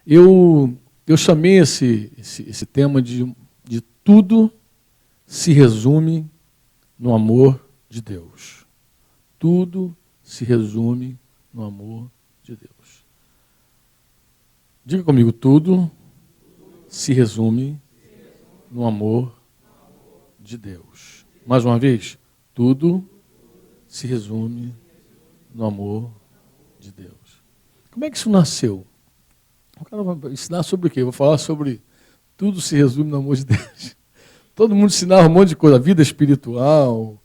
Eu chamei esse tema de tudo se resume no amor de Deus. Tudo se resume no amor de Deus. Diga comigo, tudo se resume no amor de Deus. Mais uma vez, tudo se resume no amor de Deus. Como é que isso nasceu? O cara vai ensinar sobre o quê? Eu vou falar sobre tudo se resume no amor de Deus. Todo mundo ensinava um monte de coisa, vida espiritual,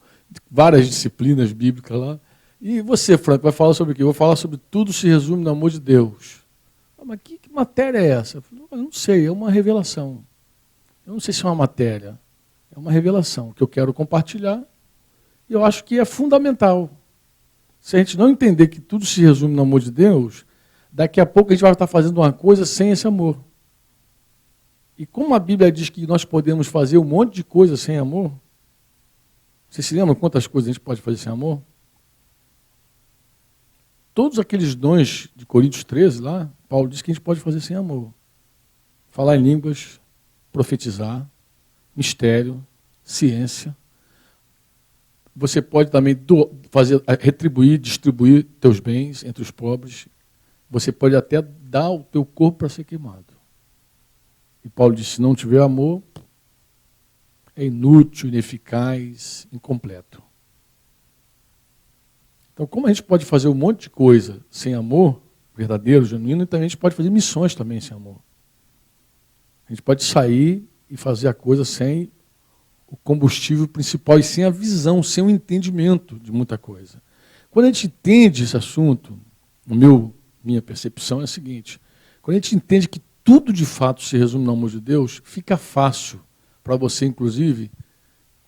várias disciplinas bíblicas lá. E você, Franco, vai falar sobre o quê? Eu vou falar sobre tudo se resume no amor de Deus. Ah, mas que matéria é essa? Eu falei, não sei, é uma revelação. Eu não sei se é uma matéria, é uma revelação que eu quero compartilhar e eu acho que é fundamental. Se a gente não entender que tudo se resume no amor de Deus, daqui a pouco a gente vai estar fazendo uma coisa sem esse amor. E como a Bíblia diz que nós podemos fazer um monte de coisa sem amor, vocês se lembram quantas coisas a gente pode fazer sem amor? Todos aqueles dons de Coríntios 13 lá, Paulo diz que a gente pode fazer sem amor. Falar em línguas, profetizar, mistério, ciência. Você pode também retribuir, distribuir teus bens entre os pobres. Você pode até dar o teu corpo para ser queimado. E Paulo disse, se não tiver amor, é inútil, ineficaz, incompleto. Então, como a gente pode fazer um monte de coisa sem amor, verdadeiro, genuíno, então a gente pode fazer missões também sem amor. A gente pode sair e fazer a coisa sem o combustível principal e sem a visão, sem o entendimento de muita coisa. Quando a gente entende esse assunto, minha percepção é a seguinte, quando a gente entende que tudo de fato se resume no amor de Deus, fica fácil para você, inclusive,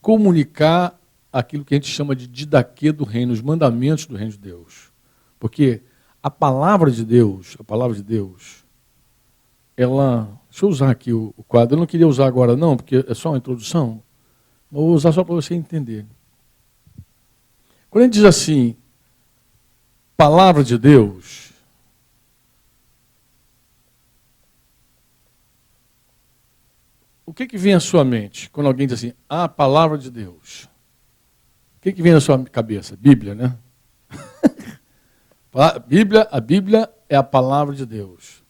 comunicar aquilo que a gente chama de didaquê do reino, os mandamentos do reino de Deus. Porque a palavra de Deus, ela... Deixa eu usar aqui o quadro. Eu não queria usar agora não, porque é só uma introdução. Mas vou usar só para você entender. Quando a gente diz assim, palavra de Deus, o que vem à sua mente quando alguém diz assim, a palavra de Deus? O que vem na sua cabeça? Bíblia, né? A Bíblia é a palavra de Deus.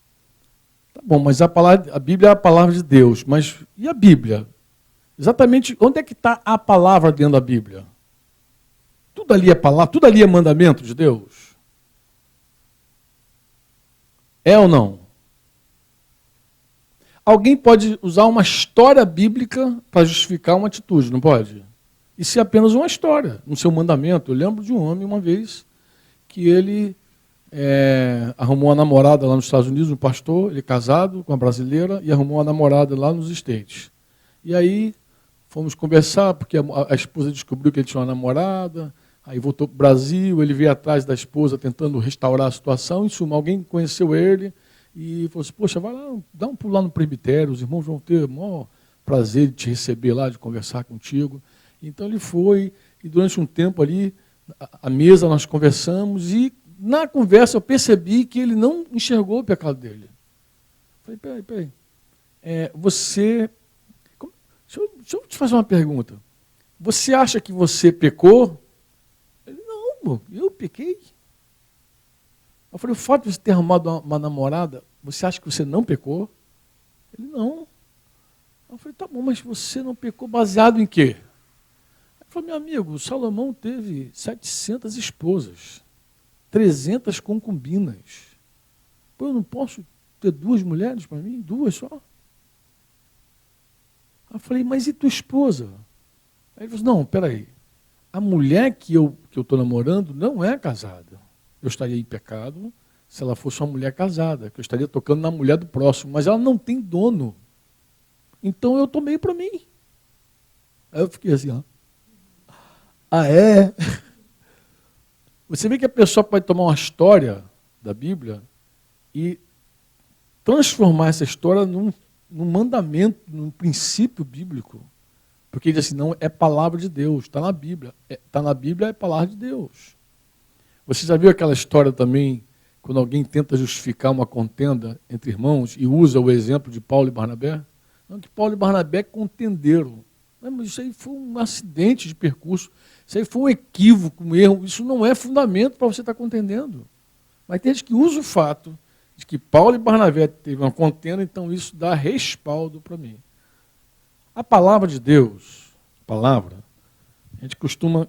Tá bom, mas a Bíblia é a palavra de Deus. Mas e a Bíblia? Exatamente onde é que está a palavra dentro da Bíblia? Tudo ali é palavra, tudo ali é mandamento de Deus? É ou não? Alguém pode usar uma história bíblica para justificar uma atitude, não pode? Isso é apenas uma história, no seu mandamento. Eu lembro de um homem, uma vez, que ele arrumou uma namorada lá nos Estados Unidos, um pastor, ele é casado com uma brasileira, e arrumou uma namorada lá nos States. E aí fomos conversar, porque a esposa descobriu que ele tinha uma namorada, aí voltou para o Brasil, ele veio atrás da esposa tentando restaurar a situação, em suma, alguém conheceu ele e falou assim, poxa, vai lá, dá um pulo lá no presbitério, os irmãos vão ter o maior prazer de te receber lá, de conversar contigo. Então ele foi, e durante um tempo ali, à mesa nós conversamos, e na conversa eu percebi que ele não enxergou o pecado dele. Falei, peraí. Deixa eu te fazer uma pergunta. Você acha que você pecou? Ele, não, eu pequei. Eu falei, o fato de você ter arrumado uma namorada, você acha que você não pecou? Ele, não. Eu falei, tá bom, mas você não pecou baseado em quê? Ele falou, meu amigo, Salomão teve 700 esposas, 300 concubinas. Pô, eu não posso ter 2 mulheres para mim? 2 só? Eu falei, mas e tua esposa? Aí ele falou, não, peraí. A mulher que eu estou namorando não é casada. Eu estaria em pecado se ela fosse uma mulher casada, que eu estaria tocando na mulher do próximo, mas ela não tem dono. Então eu tomei para mim. Aí eu fiquei assim, ó. Ah, é? Você vê que a pessoa pode tomar uma história da Bíblia e transformar essa história num mandamento, num princípio bíblico. Porque ele diz assim, não, é palavra de Deus, está na Bíblia. Está na Bíblia, é palavra de Deus. Você já viu aquela história também quando alguém tenta justificar uma contenda entre irmãos e usa o exemplo de Paulo e Barnabé? Não, que Paulo e Barnabé contenderam. Mas isso aí foi um acidente de percurso, isso aí foi um equívoco, um erro, isso não é fundamento para você estar contendendo. Mas tem gente que usa o fato de que Paulo e Barnabé teve uma contenda, então isso dá respaldo para mim. A palavra de Deus, a gente costuma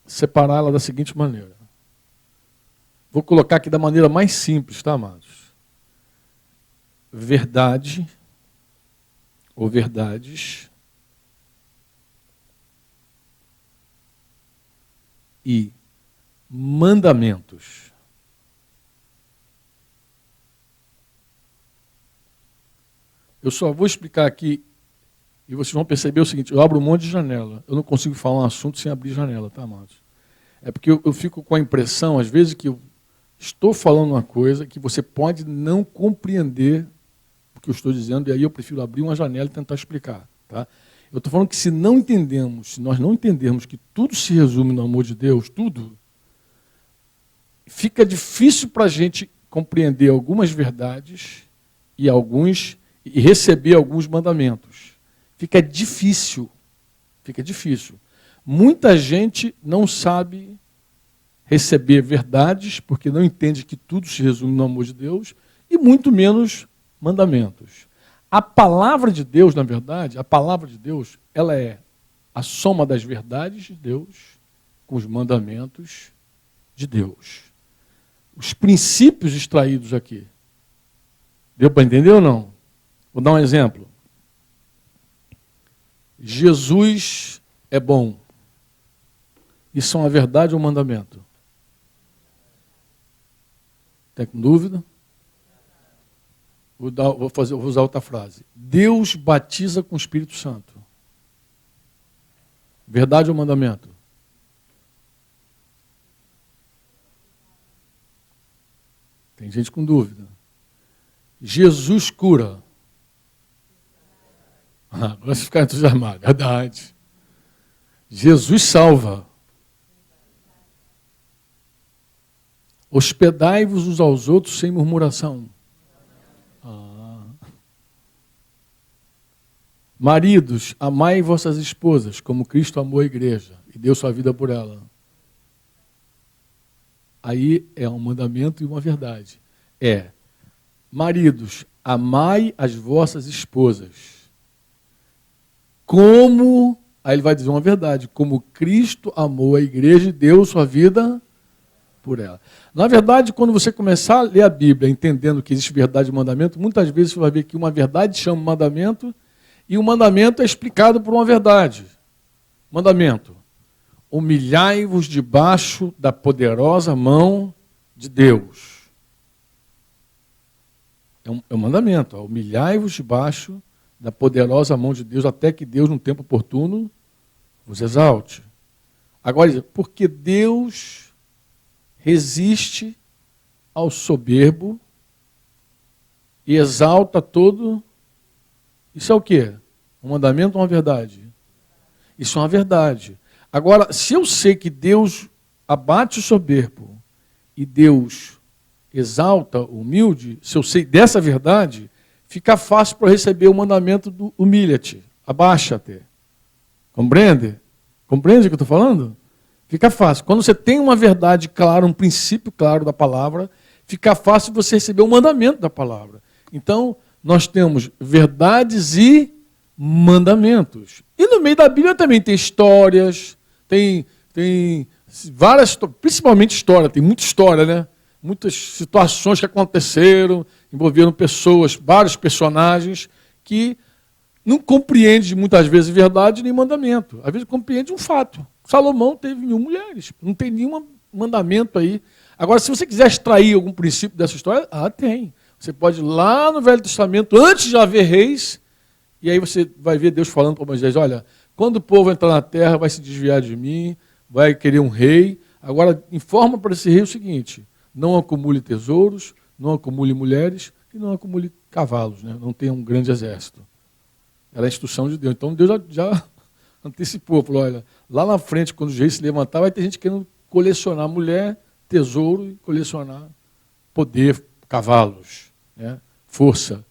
separá-la da seguinte maneira. Vou colocar aqui da maneira mais simples, tá, amados? Verdade ou verdades e mandamentos. Eu só vou explicar aqui e vocês vão perceber o seguinte, eu abro um monte de janela. Eu não consigo falar um assunto sem abrir janela, tá, amados? É porque eu fico com a impressão, às vezes, que eu estou falando uma coisa que você pode não compreender o que eu estou dizendo, e aí eu prefiro abrir uma janela e tentar explicar. Tá? Eu estou falando que se nós não entendermos que tudo se resume no amor de Deus, tudo, fica difícil para a gente compreender algumas verdades e receber alguns mandamentos. Fica difícil. Muita gente não sabe receber verdades, porque não entende que tudo se resume no amor de Deus, e muito menos mandamentos. A palavra de Deus, na verdade, ela é a soma das verdades de Deus com os mandamentos de Deus. Os princípios extraídos aqui. Deu para entender ou não? Vou dar um exemplo. Jesus é bom. Isso é uma verdade ou um mandamento? Tem dúvida? Vou usar outra frase. Deus batiza com o Espírito Santo. Verdade ou mandamento? Tem gente com dúvida. Jesus cura. Agora você fica entusiasmado. Verdade. Jesus salva. Hospedai-vos uns aos outros sem murmuração. Maridos, amai vossas esposas, como Cristo amou a igreja e deu sua vida por ela. Aí é um mandamento e uma verdade. Maridos, amai as vossas esposas. Como, aí ele vai dizer uma verdade, como Cristo amou a igreja e deu sua vida por ela. Na verdade, quando você começar a ler a Bíblia, entendendo que existe verdade e mandamento, muitas vezes você vai ver que uma verdade chama mandamento e o mandamento é explicado por uma verdade. Mandamento. Humilhai-vos debaixo da poderosa mão de Deus. É um mandamento. Humilhai-vos debaixo da poderosa mão de Deus, até que Deus, no tempo oportuno, vos exalte. Agora, porque Deus resiste ao soberbo e exalta todo. Isso é o quê? Um mandamento ou uma verdade? Isso é uma verdade. Agora, se eu sei que Deus abate o soberbo e Deus exalta o humilde, se eu sei dessa verdade, fica fácil para eu receber o mandamento do humilha-te, abaixa-te. Compreende? Compreende o que eu estou falando? Fica fácil. Quando você tem uma verdade clara, um princípio claro da palavra, fica fácil você receber o mandamento da palavra. Então, nós temos verdades e mandamentos. E no meio da Bíblia também tem histórias, tem várias, principalmente história, tem muita história, né? Muitas situações que aconteceram, envolveram pessoas, vários personagens, que não compreendem muitas vezes verdade nem mandamento. Às vezes compreende um fato. Salomão teve 1000 mulheres, não tem nenhum mandamento aí. Agora, se você quiser extrair algum princípio dessa história, tem. Você pode ir lá no Velho Testamento, antes de haver reis, e aí você vai ver Deus falando para Moisés, olha, quando o povo entrar na terra, vai se desviar de mim, vai querer um rei. Agora, informa para esse rei o seguinte, não acumule tesouros, não acumule mulheres e não acumule cavalos, né? Não tenha um grande exército. Era a instrução de Deus. Então Deus já antecipou, falou, olha, lá na frente, quando os reis se levantar, vai ter gente querendo colecionar mulher, tesouro e colecionar poder, cavalos, né? Força,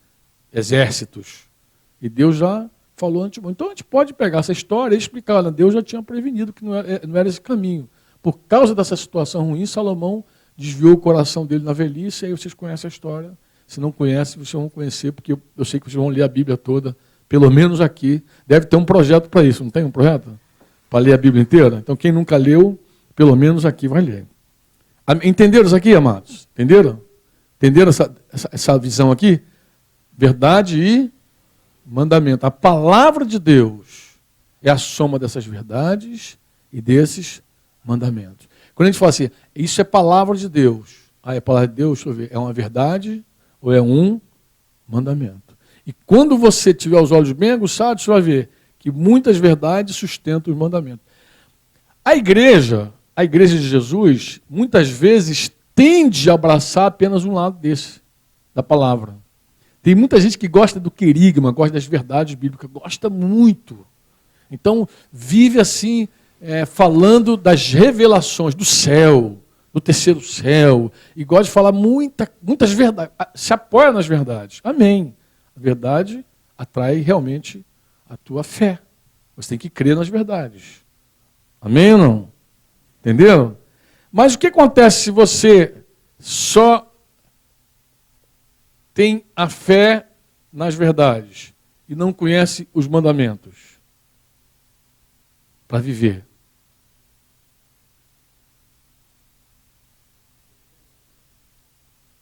exércitos. E Deus já falou antes. Então a gente pode pegar essa história e explicar. Né? Deus já tinha prevenido que não era esse caminho. Por causa dessa situação ruim, Salomão desviou o coração dele na velhice, e aí vocês conhecem a história. Se não conhecem, vocês vão conhecer, porque eu sei que vocês vão ler a Bíblia toda, pelo menos aqui. Deve ter um projeto para isso, não tem um projeto? Para ler a Bíblia inteira? Então quem nunca leu, pelo menos aqui vai ler. Entenderam isso aqui, amados? Entenderam? Entenderam essa visão aqui? Verdade e mandamento. A palavra de Deus é a soma dessas verdades e desses mandamentos. Quando a gente fala assim, isso é palavra de Deus. É palavra de Deus, deixa eu ver, é uma verdade ou é um mandamento? E quando você tiver os olhos bem aguçados, você vai ver que muitas verdades sustentam os mandamentos. A igreja de Jesus, muitas vezes tende a abraçar apenas um lado desse, da palavra. Tem muita gente que gosta do querigma, gosta das verdades bíblicas, gosta muito. Então, vive assim, falando das revelações do céu, do terceiro céu, e gosta de falar muitas verdades, se apoia nas verdades. Amém. A verdade atrai realmente a tua fé. Você tem que crer nas verdades. Amém ou não? Entenderam? Mas o que acontece se você só tem a fé nas verdades e não conhece os mandamentos para viver?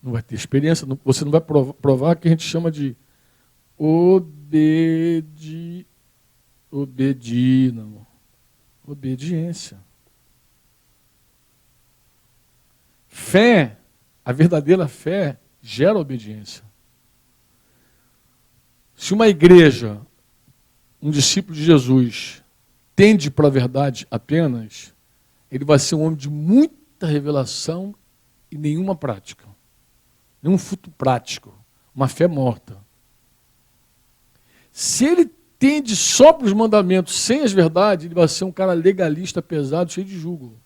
Não vai ter experiência, você não vai provar que a gente chama de obediência. Fé, a verdadeira fé, gera obediência. Se uma igreja, um discípulo de Jesus, tende para a verdade apenas, ele vai ser um homem de muita revelação e nenhuma prática. Nenhum fruto prático. Uma fé morta. Se ele tende só para os mandamentos sem as verdades, ele vai ser um cara legalista, pesado, cheio de jugo.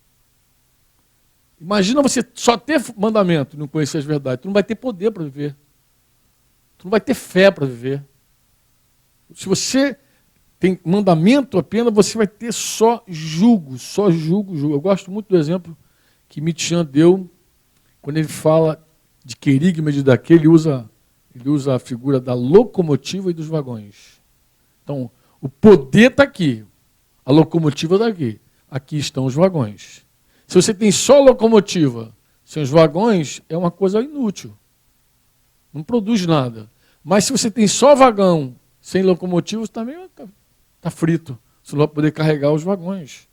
Imagina você só ter mandamento e não conhecer as verdades. Tu não vai ter poder para viver. Tu não vai ter fé para viver. Se você tem mandamento apenas, você vai ter só jugo. Eu gosto muito do exemplo que Mitian deu, quando ele fala de querigma de daquele, ele usa a figura da locomotiva e dos vagões. Então, o poder está aqui, a locomotiva está aqui. Aqui estão os vagões. Se você tem só locomotiva, sem os vagões, é uma coisa inútil. Não produz nada. Mas se você tem só vagão, sem locomotiva, também está frito. Você não vai poder carregar os vagões.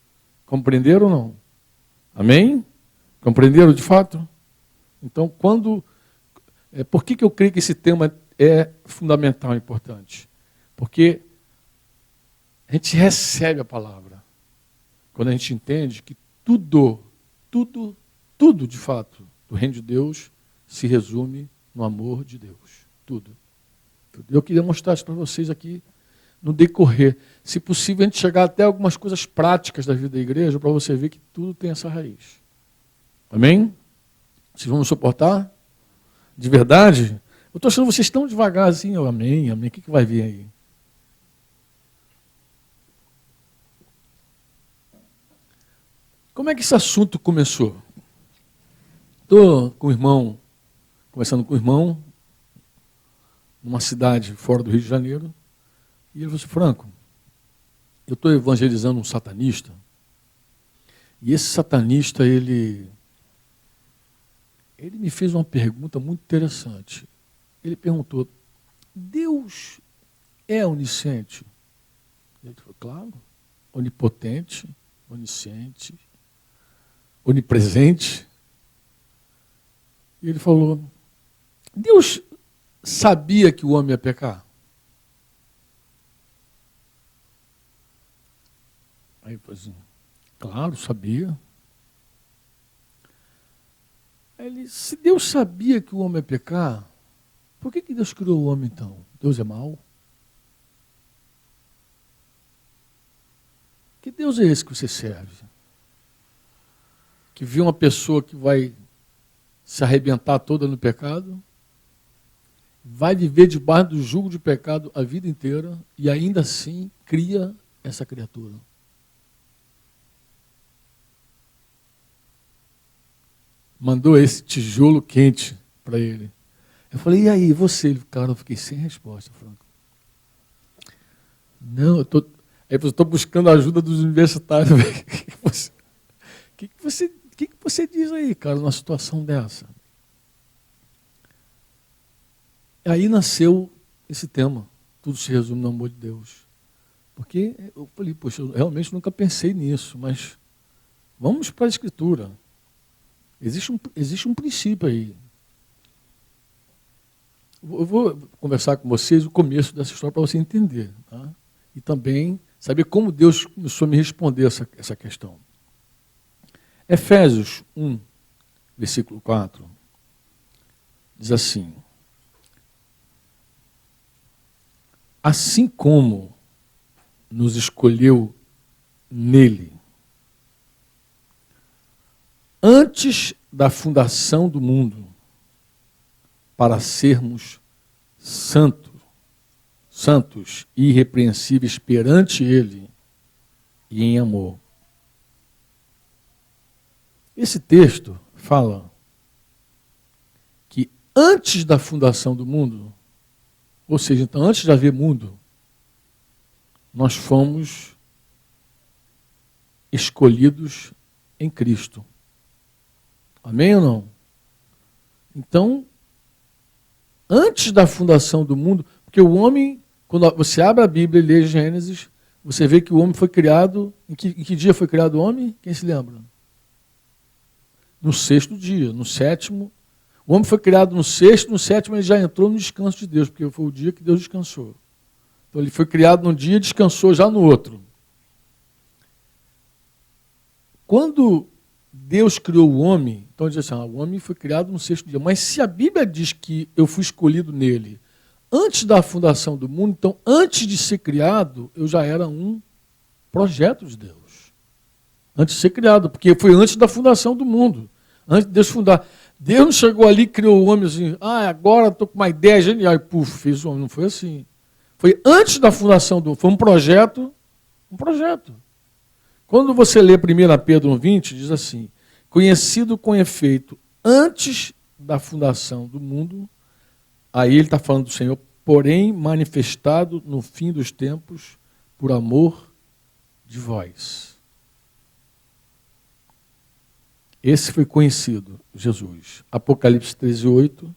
Compreenderam ou não? Amém? Compreenderam de fato? Então, por que eu creio que esse tema é fundamental e importante? Porque a gente recebe a palavra. Quando a gente entende que tudo, de fato, do reino de Deus se resume no amor de Deus. Tudo. Eu queria mostrar isso para vocês aqui no decorrer. Se possível, a gente chegar até algumas coisas práticas da vida da igreja para você ver que tudo tem essa raiz. Amém? Vocês vão me suportar? De verdade? Eu estou achando vocês tão devagar assim. Amém, amém. O que vai vir aí? Como é que esse assunto começou? Estou com o irmão, conversando com o irmão, numa cidade fora do Rio de Janeiro, e ele falou assim, Franco, eu estou evangelizando um satanista, e esse satanista, ele me fez uma pergunta muito interessante. Ele perguntou, Deus é onisciente? Ele falou, claro, onipotente, onisciente, onipresente. E ele falou, Deus sabia que o homem ia pecar? Aí eu falei assim, claro, sabia. Ele, se Deus sabia que o homem ia pecar, por que Deus criou o homem então? Deus é mau? Que Deus é esse que você serve? Que vê uma pessoa que vai se arrebentar toda no pecado, vai viver debaixo do jugo de pecado a vida inteira e ainda assim cria essa criatura. Mandou esse tijolo quente para ele. Eu falei, e aí, você? Ele, cara, eu fiquei sem resposta, Franco. Não, eu estou buscando a ajuda dos universitários. O que você diz aí, cara, numa situação dessa? Aí nasceu esse tema. Tudo se resume no amor de Deus. Porque eu falei, poxa, eu realmente nunca pensei nisso, mas vamos para a Escritura. Existe um princípio aí. Eu vou conversar com vocês o começo dessa história para você entender. Tá? E também saber como Deus começou a me responder essa questão. Efésios 1, versículo 4, diz assim: assim como nos escolheu nele, antes da fundação do mundo, para sermos santos e irrepreensíveis perante ele e em amor. Esse texto fala que antes da fundação do mundo, ou seja, então antes de haver mundo, nós fomos escolhidos em Cristo. Amém ou não? Então, antes da fundação do mundo, porque o homem, quando você abre a Bíblia e lê Gênesis, você vê que o homem foi criado, em que dia foi criado o homem? Quem se lembra? No sexto dia, no sétimo. O homem foi criado no sexto, no sétimo ele já entrou no descanso de Deus, porque foi o dia que Deus descansou. Então ele foi criado num dia e descansou já no outro. Quando Deus criou o homem, então diz assim, o homem foi criado no sexto dia. Mas se a Bíblia diz que eu fui escolhido nele antes da fundação do mundo, então antes de ser criado, eu já era um projeto de Deus. Antes de ser criado, porque foi antes da fundação do mundo. Antes de Deus fundar. Deus não chegou ali e criou o homem assim, agora estou com uma ideia genial, e fez o homem. Não foi assim. Foi antes da fundação do mundo. Foi um projeto. Quando você lê 1 Pedro 1,20, diz assim, conhecido com efeito antes da fundação do mundo, aí ele está falando do Senhor, porém manifestado no fim dos tempos por amor de vós. Esse foi conhecido, Jesus. Apocalipse 13:8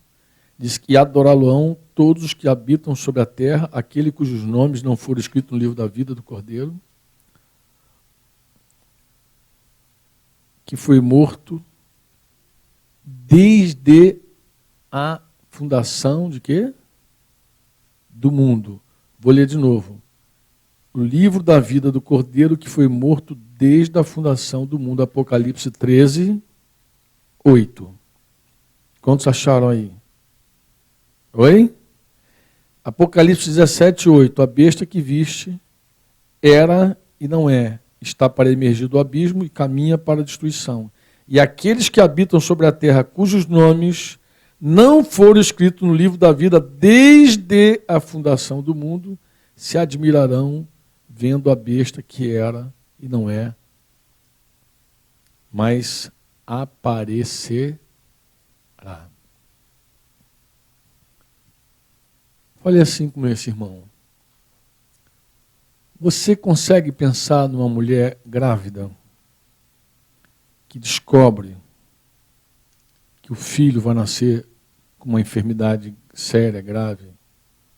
diz que adorá-lo-ão todos os que habitam sobre a terra, aquele cujos nomes não foram escritos no livro da vida do Cordeiro, que foi morto desde a fundação de quê? Do mundo. Vou ler de novo. O livro da vida do Cordeiro que foi morto desde a fundação do mundo. Apocalipse 13:8. Quantos acharam aí? Oi? Apocalipse 17:8. A besta que viste era e não é. Está para emergir do abismo e caminha para a destruição. E aqueles que habitam sobre a terra, cujos nomes não foram escritos no livro da vida desde a fundação do mundo, se admirarão vendo a besta que era e não é, mas aparecerá. Olha assim como esse irmão. Você consegue pensar numa mulher grávida que descobre que o filho vai nascer com uma enfermidade séria, grave,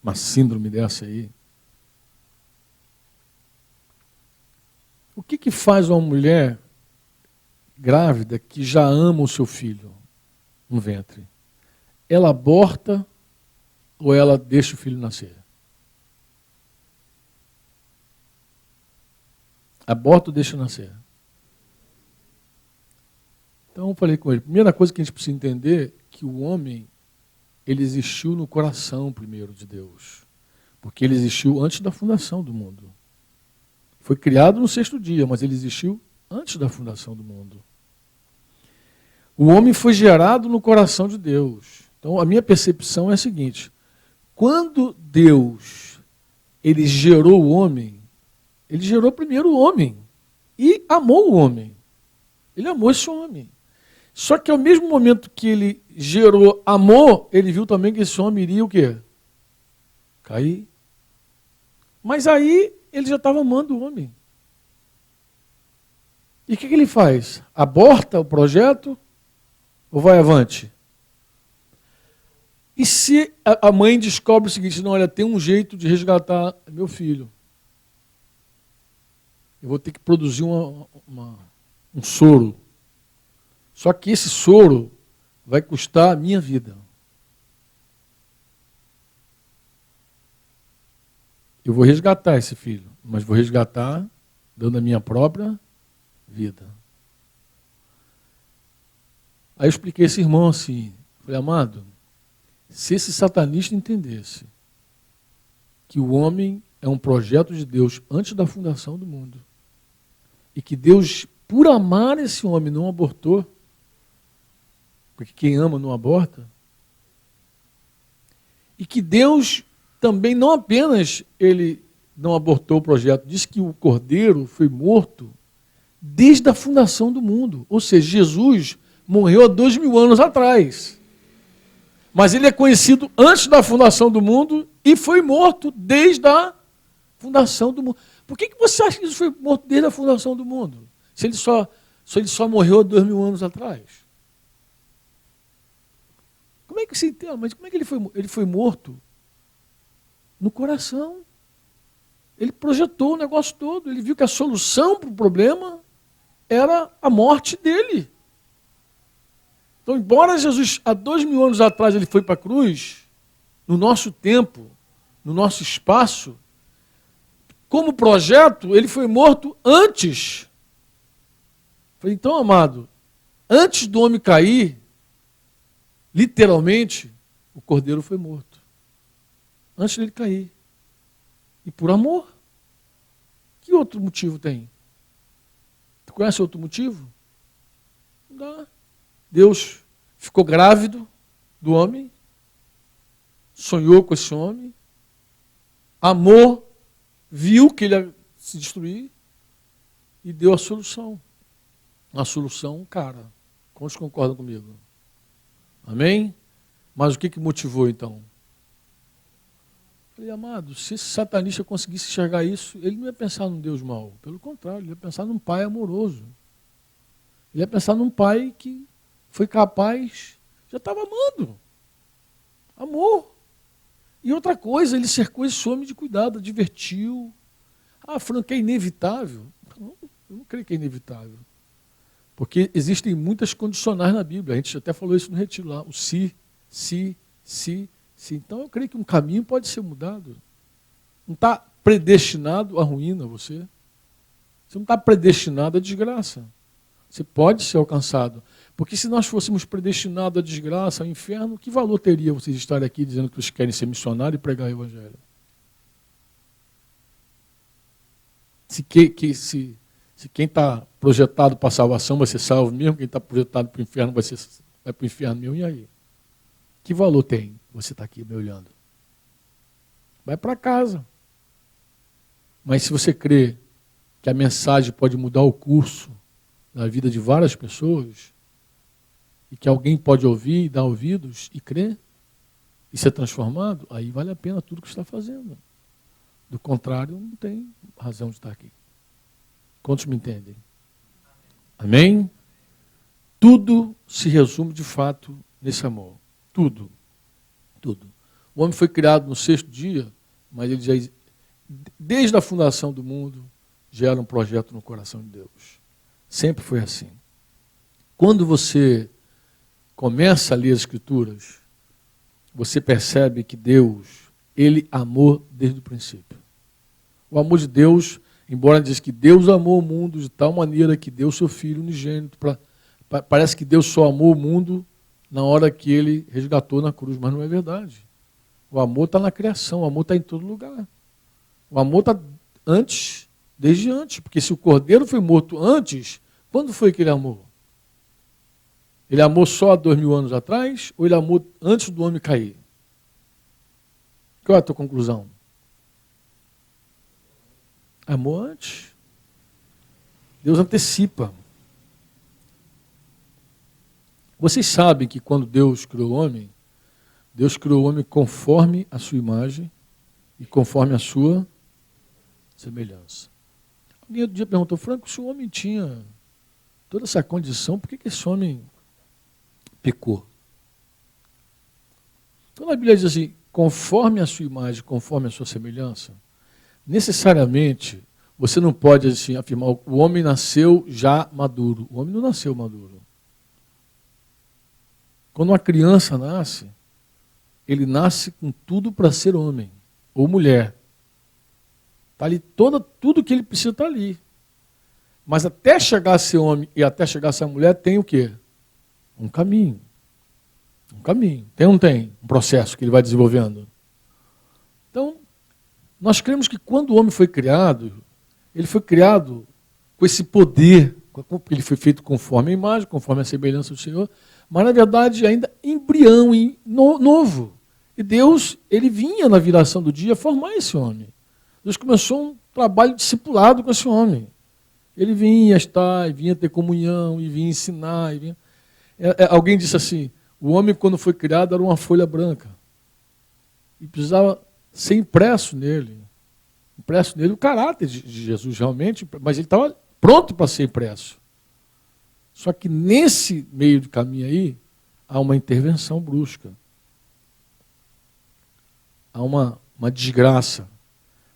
uma síndrome dessa aí? O que faz uma mulher grávida que já ama o seu filho no ventre? Ela aborta ou ela deixa o filho nascer? Aborta ou deixa nascer? Então eu falei com ele, primeira coisa que a gente precisa entender é que o homem, ele existiu no coração primeiro de Deus. Porque ele existiu antes da fundação do mundo. Foi criado no sexto dia, mas ele existiu antes da fundação do mundo. O homem foi gerado no coração de Deus. Então, a minha percepção é a seguinte: quando Deus ele gerou o homem, ele gerou primeiro o homem e amou o homem. Ele amou esse homem. Só que ao mesmo momento que ele gerou amor, ele viu também que esse homem iria o quê? Cair. Mas aí ele já estava amando o homem. E o que ele faz? Aborta o projeto ou vai avante? E se a mãe descobre o seguinte: não, olha, tem um jeito de resgatar meu filho. Eu vou ter que produzir um soro. Só que esse soro vai custar a minha vida. Eu vou resgatar esse filho, mas vou resgatar dando a minha própria vida. Aí eu expliquei a esse irmão assim, falei: amado, se esse satanista entendesse que o homem é um projeto de Deus antes da fundação do mundo, e que Deus, por amar esse homem, não abortou, porque quem ama não aborta, e que Deus também não apenas ele não abortou o projeto, disse que o cordeiro foi morto desde a fundação do mundo. Ou seja, Jesus morreu há 2000 anos atrás. Mas ele é conhecido antes da fundação do mundo e foi morto desde a fundação do mundo. Por que você acha que Jesus foi morto desde a fundação do mundo? Se ele só morreu há 2000 anos atrás? Como é que se entende? Mas como é que ele foi morto? No coração. Ele projetou o negócio todo. Ele viu que a solução para o problema era a morte dele. Então, embora Jesus, há 2000 anos atrás, ele foi para a cruz, no nosso tempo, no nosso espaço, como projeto, ele foi morto antes. Então, amado, antes do homem cair, literalmente, o cordeiro foi morto. Antes dele cair. E por amor. Que outro motivo tem? Tu conhece outro motivo? Não dá. Deus ficou grávido do homem, sonhou com esse homem, amou, viu que ele ia se destruir e deu a solução. A solução, cara. Quantos concordam comigo? Amém? Mas o que motivou então? Falei: amado, se esse satanista conseguisse enxergar isso, ele não ia pensar num Deus mau. Pelo contrário, ele ia pensar num pai amoroso. Ele ia pensar num pai que foi capaz, já estava amando. Amor. E outra coisa, ele cercou esse homem de cuidado, advertiu. Falando que é inevitável. Não, eu não creio que é inevitável. Porque existem muitas condicionais na Bíblia. A gente até falou isso no retiro lá. O se. Então eu creio que um caminho pode ser mudado. Não está predestinado à ruína você. Você não está predestinado à desgraça. Você pode ser alcançado. Porque se nós fôssemos predestinados à desgraça, ao inferno, que valor teria vocês estarem aqui dizendo que vocês querem ser missionários e pregar o evangelho? Se quem está projetado para a salvação vai ser salvo mesmo, quem está projetado para o inferno vai para o inferno mesmo, e aí? Que valor tem você estar aqui me olhando? Vai para casa. Mas se você crê que a mensagem pode mudar o curso da vida de várias pessoas, e que alguém pode ouvir e dar ouvidos e crer, e ser transformado, aí vale a pena tudo que você está fazendo. Do contrário, não tem razão de estar aqui. Quantos me entendem? Amém? Tudo se resume de fato nesse amor. Tudo. Tudo. O homem foi criado no 6º dia, mas ele já, desde a fundação do mundo, gera um projeto no coração de Deus. Sempre foi assim. Quando você começa a ler as Escrituras, você percebe que Deus, ele amou desde o princípio. O amor de Deus, embora diz que Deus amou o mundo de tal maneira que deu seu Filho unigênito, parece que Deus só amou o mundo na hora que ele resgatou na cruz, mas não é verdade. O amor está na criação, o amor está em todo lugar. O amor está antes, desde antes, porque se o cordeiro foi morto antes, quando foi que ele amou? Ele amou só há 2000 anos atrás ou ele amou antes do homem cair? Qual é a tua conclusão? Amor antes. Deus antecipa. Vocês sabem que quando Deus criou o homem, Deus criou o homem conforme a sua imagem e conforme a sua semelhança. Alguém outro dia perguntou, Franco, se o homem tinha toda essa condição, por que esse homem pecou? Quando a Bíblia diz assim, conforme a sua imagem, conforme a sua semelhança, necessariamente você não pode assim, afirmar o homem nasceu já maduro. O homem não nasceu maduro. Quando uma criança nasce, ele nasce com tudo para ser homem ou mulher. Está ali tudo que ele precisa estar ali. Mas até chegar a ser homem e até chegar a ser mulher, tem o quê? Um caminho. Um caminho. Tem ou não tem? Um processo que ele vai desenvolvendo. Então, nós cremos que quando o homem foi criado, ele foi criado com esse poder, porque ele foi feito conforme a imagem, conforme a semelhança do Senhor, mas na verdade ainda embrião, novo. E Deus, ele vinha na viração do dia formar esse homem. Deus começou um trabalho discipulado com esse homem. Ele vinha estar, e vinha ter comunhão, e vinha ensinar. Alguém disse assim, o homem quando foi criado era uma folha branca. E precisava ser impresso nele o caráter de Jesus realmente, mas ele estava pronto para ser impresso. Só que nesse meio de caminho aí, há uma intervenção brusca. Há uma desgraça.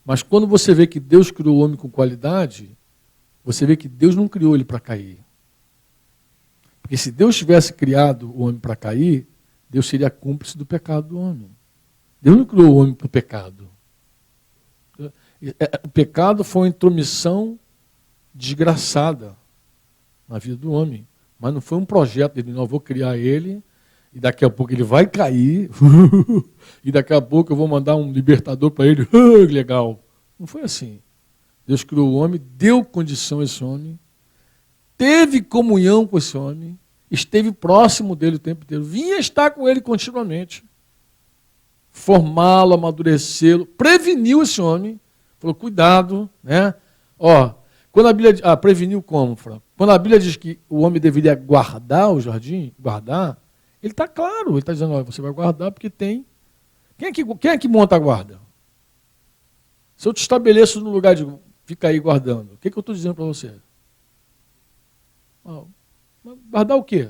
Mas quando você vê que Deus criou o homem com qualidade, você vê que Deus não criou ele para cair. Porque se Deus tivesse criado o homem para cair, Deus seria cúmplice do pecado do homem. Deus não criou o homem para o pecado. O pecado foi uma intromissão desgraçada na vida do homem. Mas não foi um projeto dele, não, eu vou criar ele, e daqui a pouco ele vai cair, e daqui a pouco eu vou mandar um libertador para ele, legal. Não foi assim. Deus criou o homem, deu condição a esse homem, teve comunhão com esse homem, esteve próximo dele o tempo inteiro, vinha estar com ele continuamente, formá-lo, amadurecê-lo, preveniu esse homem, falou, cuidado, né? Quando a Bíblia diz, preveniu como, Franco? Quando a Bíblia diz que o homem deveria guardar o jardim, ele está claro, ele está dizendo, você vai guardar porque tem. Quem é que monta a guarda? Se eu te estabeleço no lugar de ficar aí guardando, o que eu estou dizendo para você? Guardar o quê?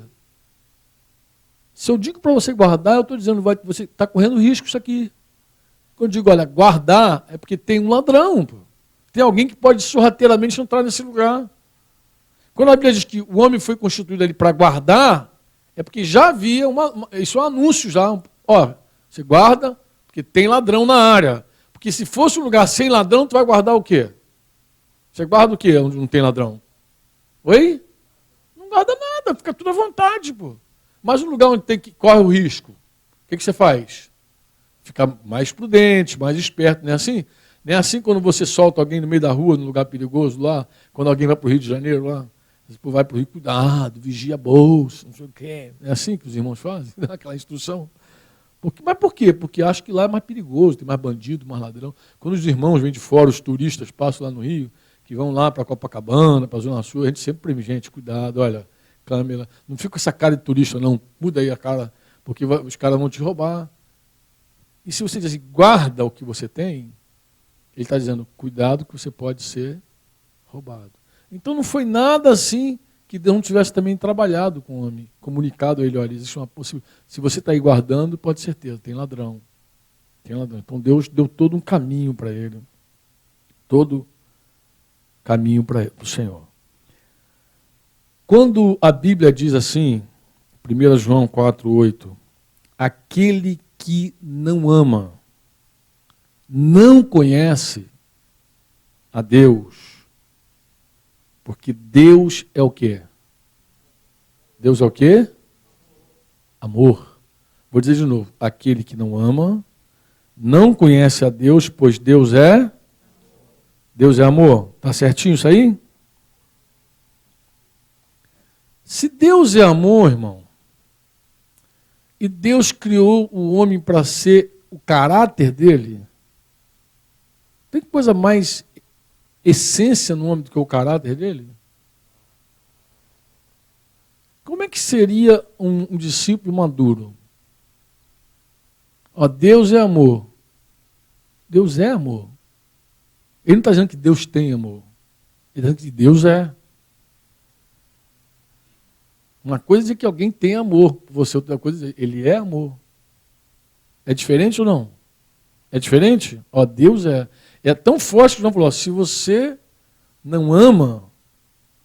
Se eu digo para você guardar, eu estou dizendo, você está correndo risco isso aqui. Quando eu digo, olha, guardar, é porque tem um ladrão, pô. Tem alguém que pode sorrateiramente entrar nesse lugar. Quando a Bíblia diz que o homem foi constituído ali para guardar, é porque já havia isso é um anúncio já. Você guarda porque tem ladrão na área. Porque se fosse um lugar sem ladrão, tu vai guardar o quê? Você guarda o quê onde não tem ladrão? Oi? Não guarda nada, fica tudo à vontade, pô. Mas um lugar onde corre o risco, o que você faz? Fica mais prudente, mais esperto, não é assim? Não é assim quando você solta alguém no meio da rua, num lugar perigoso lá, quando alguém vai para o Rio de Janeiro lá, vai para o Rio, cuidado, vigia a bolsa, não sei o quê. É assim que os irmãos fazem, aquela instrução. Mas por quê? Porque acho que lá é mais perigoso, tem mais bandido, mais ladrão. Quando os irmãos vêm de fora, os turistas passam lá no Rio, que vão lá para Copacabana, para a Zona Sul, a gente sempre prevê, gente, cuidado, olha, câmera, não fica com essa cara de turista não, muda aí a cara, porque os caras vão te roubar. E se você diz assim, guarda o que você tem, ele está dizendo, cuidado que você pode ser roubado. Então não foi nada assim que Deus não tivesse também trabalhado com o homem, comunicado a ele, olha, existe uma possibilidade. Se você está aí guardando, pode ter certeza, tem ladrão. Tem ladrão. Então Deus deu todo um caminho para ele. Todo caminho para o Senhor. Quando a Bíblia diz assim, 1 João 4,8, aquele que não ama, não conhece a Deus, porque Deus é o quê? Deus é o quê? Amor. Vou dizer de novo, aquele que não ama, não conhece a Deus, pois Deus é amor. Está certinho isso aí? Se Deus é amor, irmão, E Deus criou o homem para ser o caráter dele. Tem coisa mais essência no homem do que o caráter dele? Como é que seria um discípulo maduro? Ó, Deus é amor. Deus é amor. Ele não está dizendo que Deus tem amor. Ele está dizendo que Deus é. Uma coisa é dizer que alguém tem amor por você, outra coisa é dizer, ele é amor. É diferente ou não? É diferente? Ó, Deus é. É tão forte que João falou, ó, se você não ama,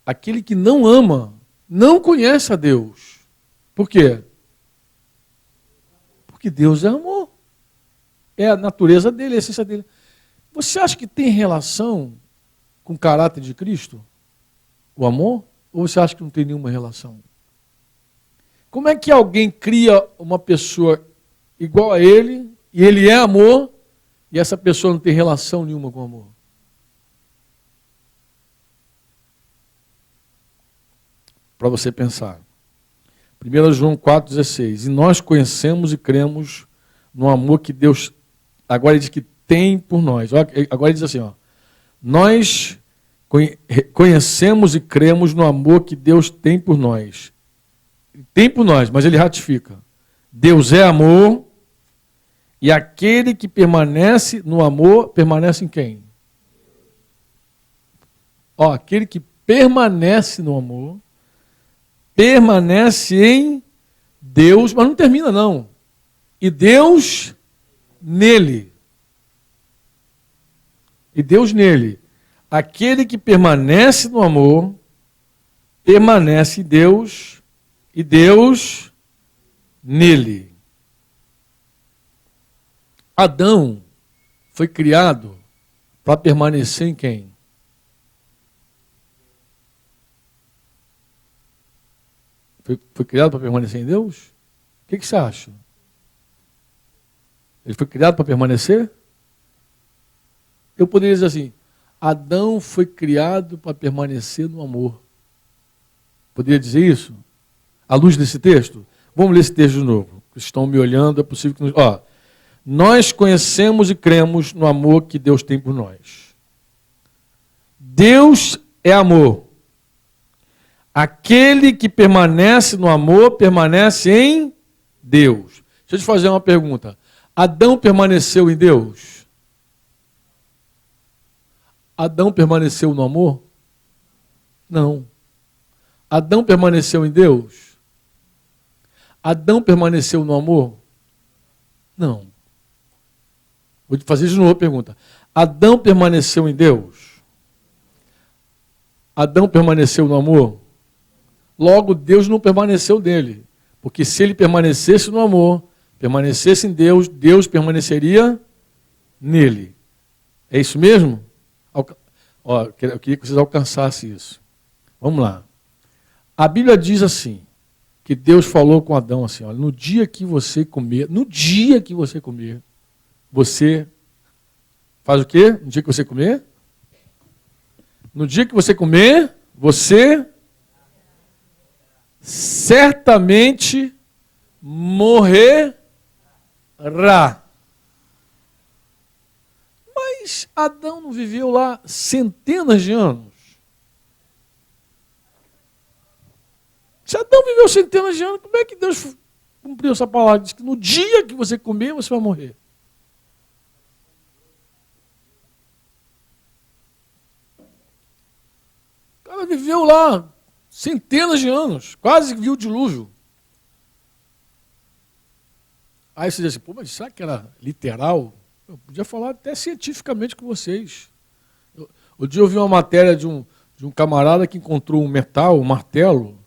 aquele que não ama, não conhece a Deus. Por quê? Porque Deus é amor. É a natureza dele, a essência dele. Você acha que tem relação com o caráter de Cristo? O amor? Ou você acha que não tem nenhuma relação? Como é que alguém cria uma pessoa igual a ele, e ele é amor, e essa pessoa não tem relação nenhuma com amor? Para você pensar. 1 João 4,16. E nós conhecemos e cremos no amor que Deus, agora ele diz que tem por nós. Agora ele diz assim, ó, nós conhecemos e cremos no amor que Deus tem por nós. Tem por nós, mas ele ratifica. Deus é amor, e aquele que permanece no amor, permanece em quem? Ó, aquele que permanece no amor, permanece em Deus, mas não termina não. E Deus nele. E Deus nele. Aquele que permanece no amor, permanece em Deus, e Deus nele. Adão foi criado para permanecer em quem? Foi criado para permanecer em Deus? O que você acha? Ele foi criado para permanecer? Eu poderia dizer assim, Adão foi criado para permanecer no amor. Poderia dizer isso? À luz desse texto? Vamos ler esse texto de novo. Estão me olhando, é possível que... Ó, nós conhecemos e cremos no amor que Deus tem por nós. Deus é amor. Aquele que permanece no amor, permanece em Deus. Deixa eu te fazer uma pergunta. Adão permaneceu em Deus? Adão permaneceu no amor? Não. Adão permaneceu em Deus? Adão permaneceu no amor? Não. Vou te fazer de novo a pergunta. Adão permaneceu em Deus? Adão permaneceu no amor? Logo, Deus não permaneceu nele. Porque se ele permanecesse no amor, permanecesse em Deus, Deus permaneceria nele. É isso mesmo? Ó, eu queria que vocês alcançassem isso. Vamos lá. A Bíblia diz assim, que Deus falou com Adão assim, olha, no dia que você comer, você faz o quê? No dia que você comer? No dia que você comer, você certamente morrerá. Mas Adão não viveu lá centenas de anos? Se Adão viveu centenas de anos, como é que Deus cumpriu essa palavra? Diz que no dia que você comer, você vai morrer. O cara viveu lá centenas de anos, quase viu o dilúvio. Aí você diz assim, pô, mas será que era literal? Eu podia falar até cientificamente com vocês. O dia eu vi uma matéria de um camarada que encontrou um metal, um martelo,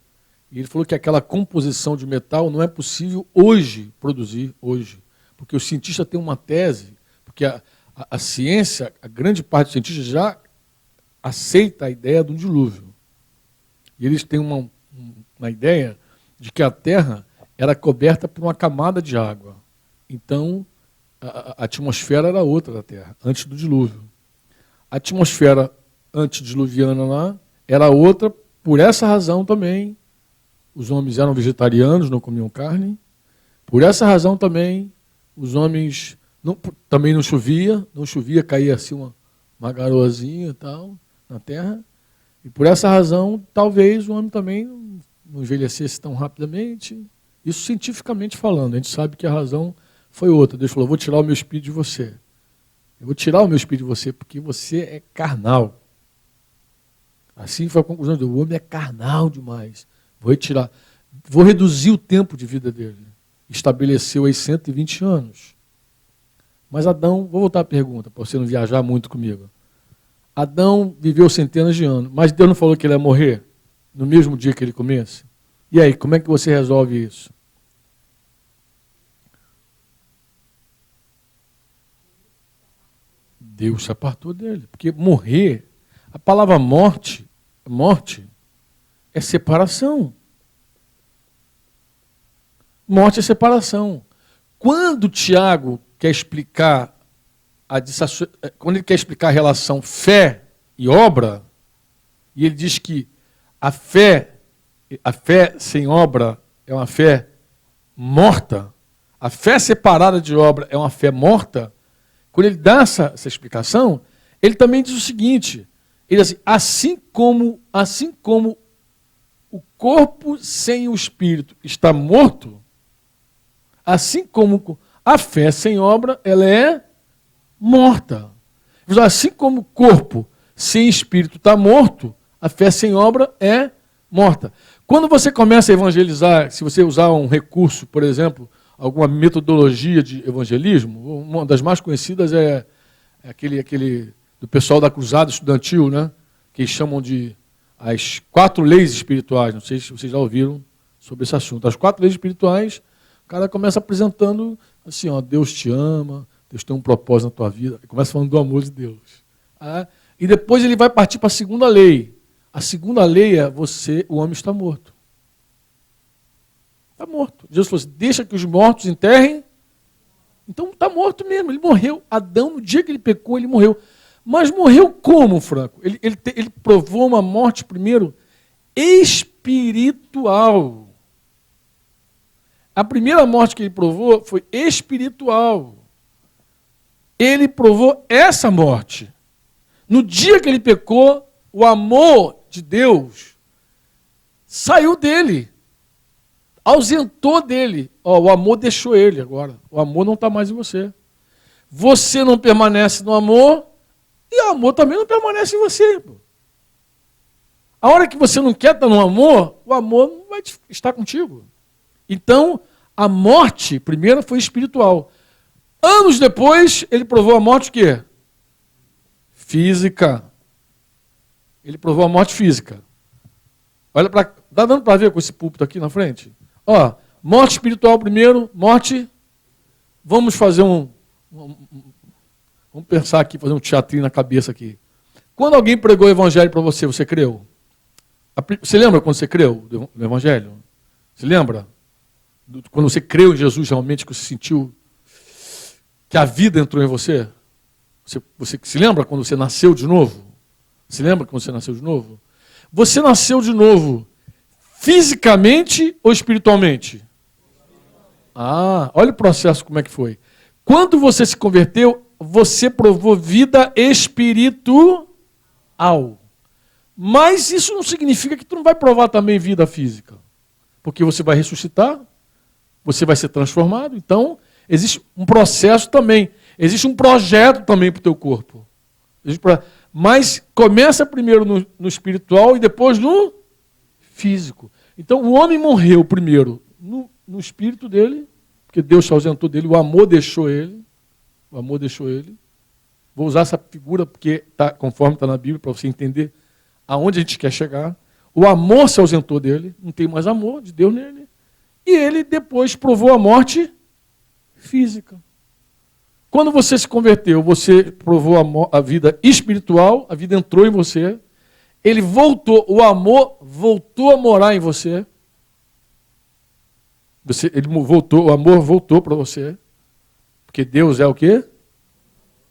e ele falou que aquela composição de metal não é possível hoje produzir, hoje. Porque o cientista tem uma tese, porque a ciência, a grande parte dos cientistas já aceita a ideia do dilúvio. E eles têm uma ideia de que a Terra era coberta por uma camada de água. Então, a atmosfera era outra da Terra, antes do dilúvio. A atmosfera antediluviana lá era outra, por essa razão também. Os homens eram vegetarianos, não comiam carne, Por essa razão também, os homens, também não chovia, caía assim uma garoazinha e tal, na terra. E por essa razão, talvez o homem também não envelhecesse tão rapidamente. Isso cientificamente falando, a gente sabe que a razão foi outra. Deus falou, vou tirar o meu espírito de você. Eu vou tirar o meu espírito de você, porque você é carnal. Assim foi a conclusão do homem é carnal demais. Vou retirar, vou reduzir o tempo de vida dele. Estabeleceu aí 120 anos. Mas Adão, vou voltar à pergunta, para você não viajar muito comigo. Adão viveu centenas de anos, mas Deus não falou que ele ia morrer no mesmo dia que ele comesse? E aí, como é que você resolve isso? Deus se apartou dele, porque morrer, a palavra morte é separação. Morte é separação. Quando Tiago quer explicar quando ele quer explicar a relação fé e obra, e ele diz que a fé sem obra é uma fé morta, a fé separada de obra é uma fé morta, quando ele dá essa explicação, ele também diz o seguinte, ele diz assim como o corpo sem o espírito está morto, assim como a fé sem obra, ela é morta. Assim como o corpo sem espírito está morto, a fé sem obra é morta. Quando você começa a evangelizar, se você usar um recurso, por exemplo, alguma metodologia de evangelismo, uma das mais conhecidas é aquele do pessoal da cruzada estudantil, né? Que chamam de as 4 leis espirituais. Não sei se vocês já ouviram sobre esse assunto. As 4 leis espirituais, o cara começa apresentando assim, ó, Deus te ama, Deus tem um propósito na tua vida. Começa falando do amor de Deus. E depois ele vai partir para a segunda lei. A segunda lei é o homem está morto. Está morto. Jesus falou assim, deixa que os mortos enterrem. Então está morto mesmo, ele morreu. Adão, no dia que ele pecou, ele morreu. Mas morreu como, Franco? Ele provou uma morte, primeiro, espiritual. A primeira morte que ele provou foi espiritual. Ele provou essa morte. No dia que ele pecou, o amor de Deus saiu dele. Ausentou dele. O amor deixou ele agora. O amor não está mais em você. Você não permanece no amor e o amor também não permanece em você. A hora que você não quer estar no amor, o amor não vai estar contigo. Então, a morte, primeiro, foi espiritual. Anos depois, ele provou a morte o quê? Física. Ele provou a morte física. Olha para. Está dando para ver com esse púlpito aqui na frente? Ó, morte espiritual primeiro, morte. Vamos fazer vamos pensar aqui, fazer um teatrinho na cabeça aqui. Quando alguém pregou o evangelho para você, você creu? Você lembra quando você creu no evangelho? Você lembra? Quando você creu em Jesus realmente, que você sentiu que a vida entrou em você? Você se lembra quando você nasceu de novo? Se lembra quando você nasceu de novo? Você nasceu de novo fisicamente ou espiritualmente? Olha o processo como é que foi. Quando você se converteu, você provou vida espiritual. Mas isso não significa que tu não vai provar também vida física. Porque você vai ressuscitar, você vai ser transformado. Então, existe um processo também. Existe um projeto também para o teu corpo. Mas começa primeiro no espiritual e depois no físico. Então, o homem morreu primeiro no espírito dele, porque Deus se ausentou dele, o amor deixou ele. O amor deixou ele. Vou usar essa figura porque conforme está na Bíblia, para você entender aonde a gente quer chegar. O amor se ausentou dele, não tem mais amor de Deus nele. E ele depois provou a morte física. Quando você se converteu, você provou a vida espiritual, a vida entrou em você, ele voltou, o amor voltou a morar em você. O amor voltou para você. Porque Deus é o quê?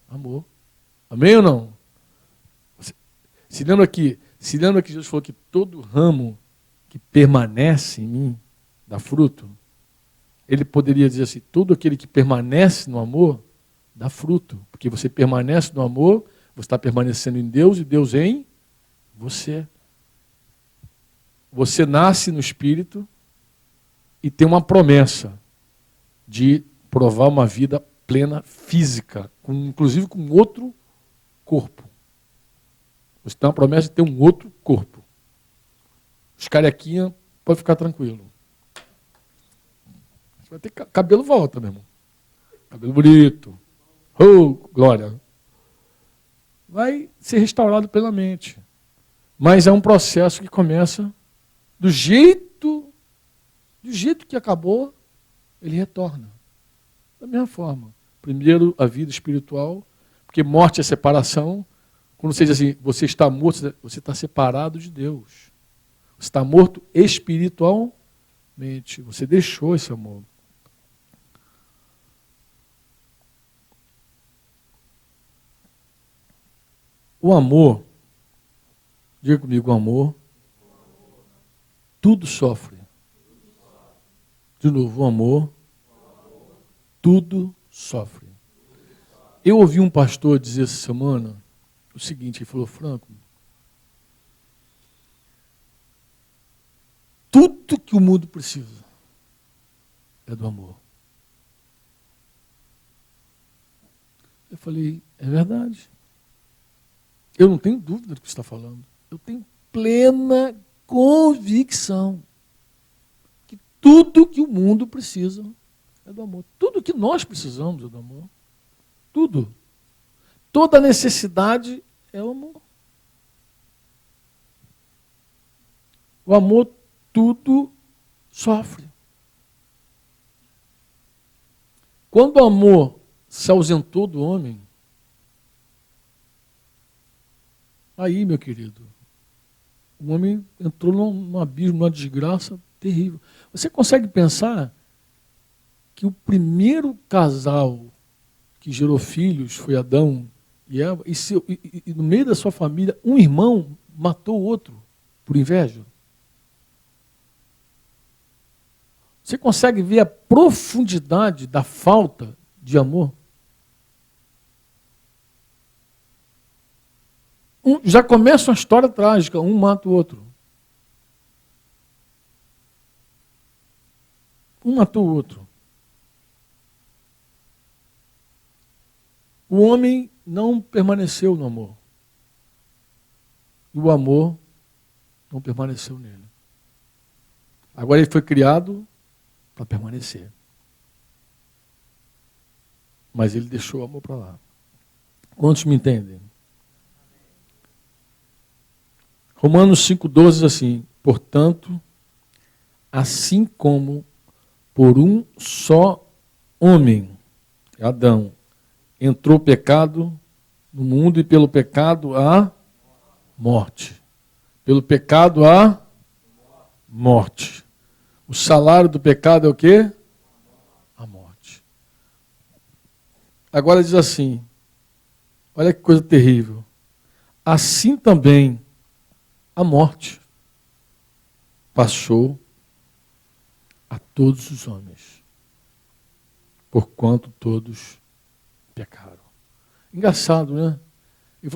Amor. Amém ou não? Se lembra que Jesus falou que todo ramo que permanece em mim dá fruto? ele poderia dizer assim, todo aquele que permanece no amor, dá fruto. Porque você permanece no amor, você está permanecendo em Deus e Deus em você. Você nasce no Espírito e tem uma promessa de provar uma vida plena física, inclusive com outro corpo. Você tem uma promessa de ter um outro corpo. Os carequinha, pode ficar tranquilo. Você vai ter cabelo volta, meu irmão. Cabelo bonito. Oh, glória. Vai ser restaurado plenamente. Mas é um processo que começa do jeito que acabou, ele retorna. Da mesma forma. Primeiro, a vida espiritual, porque morte é separação. Quando você diz assim, você está morto, você está separado de Deus. Você está morto espiritualmente. Você deixou esse amor. O amor, diga comigo, o amor, tudo sofre. De novo, o amor, tudo sofre. Eu ouvi um pastor dizer essa semana o seguinte, ele falou, Franco, tudo que o mundo precisa é do amor. Eu falei, é verdade. Eu não tenho dúvida do que você está falando. Eu tenho plena convicção que tudo que o mundo precisa é do amor. Tudo que nós precisamos é do amor. Tudo. Toda necessidade é o amor. O amor tudo sofre. Quando o amor se ausentou do homem, aí, meu querido, o homem entrou num abismo, numa desgraça terrível. Você consegue pensar que o primeiro casal que gerou filhos foi Adão e Eva, e no meio da sua família, um irmão matou o outro por inveja? Você consegue ver a profundidade da falta de amor? Já começa uma história trágica, um mata o outro. Um matou o outro. O homem não permaneceu no amor. E o amor não permaneceu nele. Agora ele foi criado para permanecer. Mas ele deixou o amor para lá. Quantos me entendem? Romanos 5,12 diz assim, portanto, assim como por um só homem, Adão, entrou o pecado no mundo e pelo pecado a morte. Pelo pecado a morte. O salário do pecado é o quê? A morte. Agora diz assim, olha que coisa terrível. Assim também a morte passou a todos os homens, porquanto todos pecaram. Engraçado, né?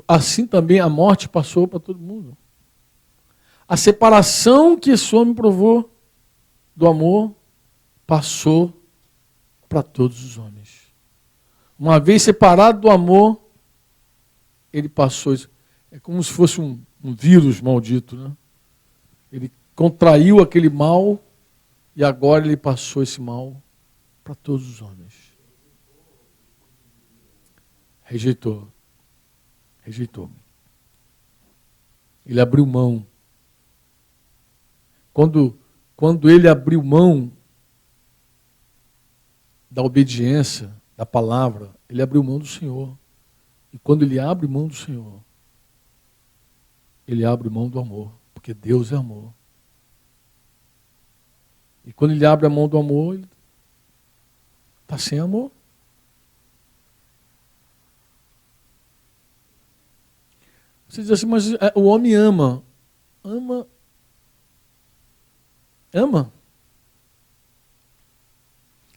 Assim também a morte passou para todo mundo. A separação que esse homem provou do amor passou para todos os homens. Uma vez separado do amor, ele passou isso. É como se fosse um vírus maldito, né? Ele contraiu aquele mal e agora ele passou esse mal para todos os homens. Rejeitou. Rejeitou. Ele abriu mão. Quando ele abriu mão da obediência, da palavra, ele abriu mão do Senhor. E quando ele abre mão do Senhor, ele abre mão do amor, porque Deus é amor. E quando ele abre a mão do amor, ele está sem amor. Você diz assim, mas o homem ama. Ama.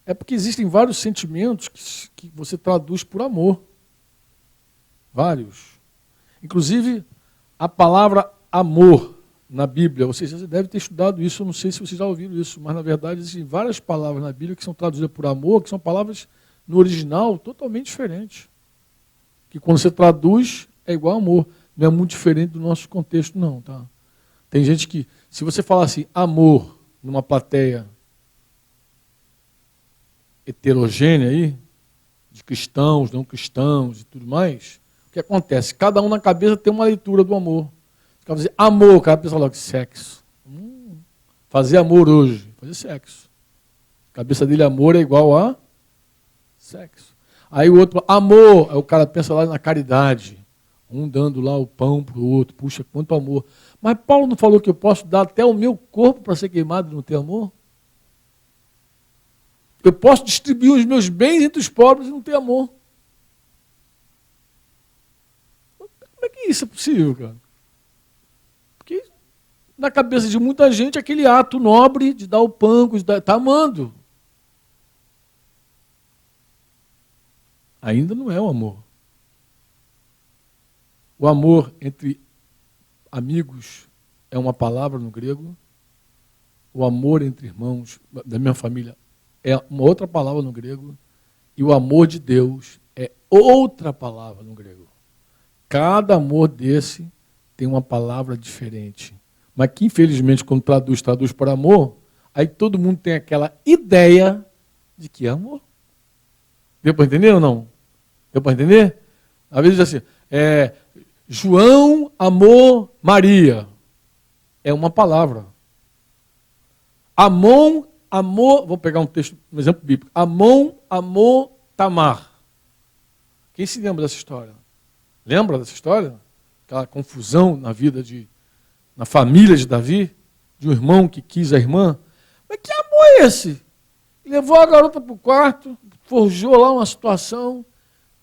É porque existem vários sentimentos que você traduz por amor. Vários. Inclusive, a palavra amor na Bíblia, você deve ter estudado isso, eu não sei se vocês já ouviram isso, mas na verdade existem várias palavras na Bíblia que são traduzidas por amor, que são palavras no original totalmente diferentes. Que quando você traduz é igual amor. Não é muito diferente do nosso contexto, não. Tá? Tem gente que, se você falar assim, amor, numa plateia heterogênea aí, de cristãos, não cristãos e tudo mais, o que acontece? Cada um na cabeça tem uma leitura do amor. Você vai dizer amor, o cara pensa logo, sexo. Fazer amor hoje, fazer sexo. A cabeça dele, amor é igual a sexo. Aí o outro, amor, aí o cara pensa lá na caridade. Um dando lá o pão para o outro, puxa, quanto amor. Mas Paulo não falou que eu posso dar até o meu corpo para ser queimado e não ter amor? Eu posso distribuir os meus bens entre os pobres e não ter amor. Como é que isso é possível, cara? Porque na cabeça de muita gente, aquele ato nobre de dar o pão, está amando. Ainda não é o amor. O amor entre amigos é uma palavra no grego. O amor entre irmãos da minha família é uma outra palavra no grego. E o amor de Deus é outra palavra no grego. Cada amor desse tem uma palavra diferente. Mas que, infelizmente, quando traduz por amor, aí todo mundo tem aquela ideia de que é amor. Deu para entender ou não? Deu para entender? Às vezes assim, João amou Maria. É uma palavra. Amon amou, vou pegar um exemplo bíblico. Amon amou Tamar. Quem se lembra dessa história? Lembra dessa história? Aquela confusão na família de Davi, de um irmão que quis a irmã. Mas que amor é esse? Levou a garota para o quarto, forjou lá uma situação,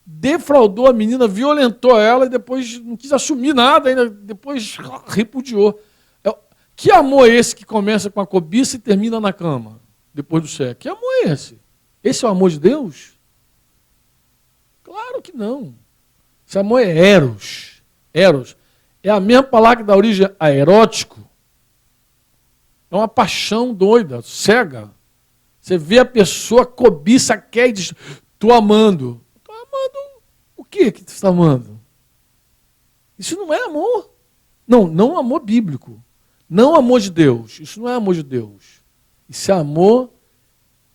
defraudou a menina, violentou ela e depois não quis assumir nada, ainda depois repudiou. Que amor é esse que começa com a cobiça e termina na cama, depois do sexo? Que amor é esse? Esse é o amor de Deus? Claro que não. Esse amor é eros. Eros é a mesma palavra que dá origem a erótico. É uma paixão doida, cega. Você vê a pessoa, cobiça, quer e diz, estou amando. Estou amando o quê que você está amando? Isso não é amor. Não amor bíblico. Não amor de Deus. Isso não é amor de Deus. Isso é amor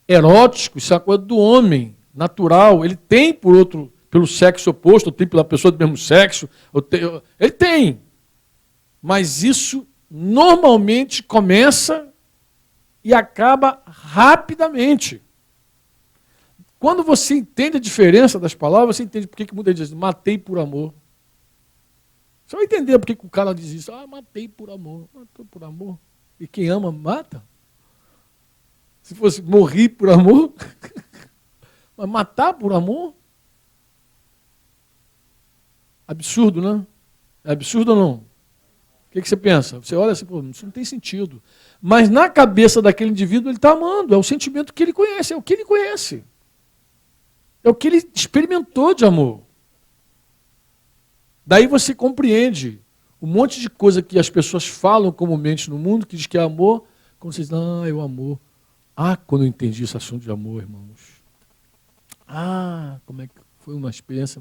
erótico, isso é uma coisa do homem, natural. Ele tem pelo sexo oposto, ou tem pela pessoa do mesmo sexo. Ele tem. Mas isso normalmente começa e acaba rapidamente. Quando você entende a diferença das palavras, você entende por que muita gente diz, matei por amor. Você vai entender por que o cara diz isso. Matei por amor. Matou por amor. E quem ama, mata. Se fosse morrer por amor, mas matar por amor? Absurdo, né? É absurdo ou não? O que você pensa? Você olha assim, isso não tem sentido. Mas na cabeça daquele indivíduo ele está amando. É o sentimento que ele conhece, é o que ele conhece. É o que ele experimentou de amor. Daí você compreende um monte de coisa que as pessoas falam comumente no mundo, que diz que é amor, quando vocês dizem, é o amor. Quando eu entendi esse assunto de amor, irmãos. Como é que foi uma experiência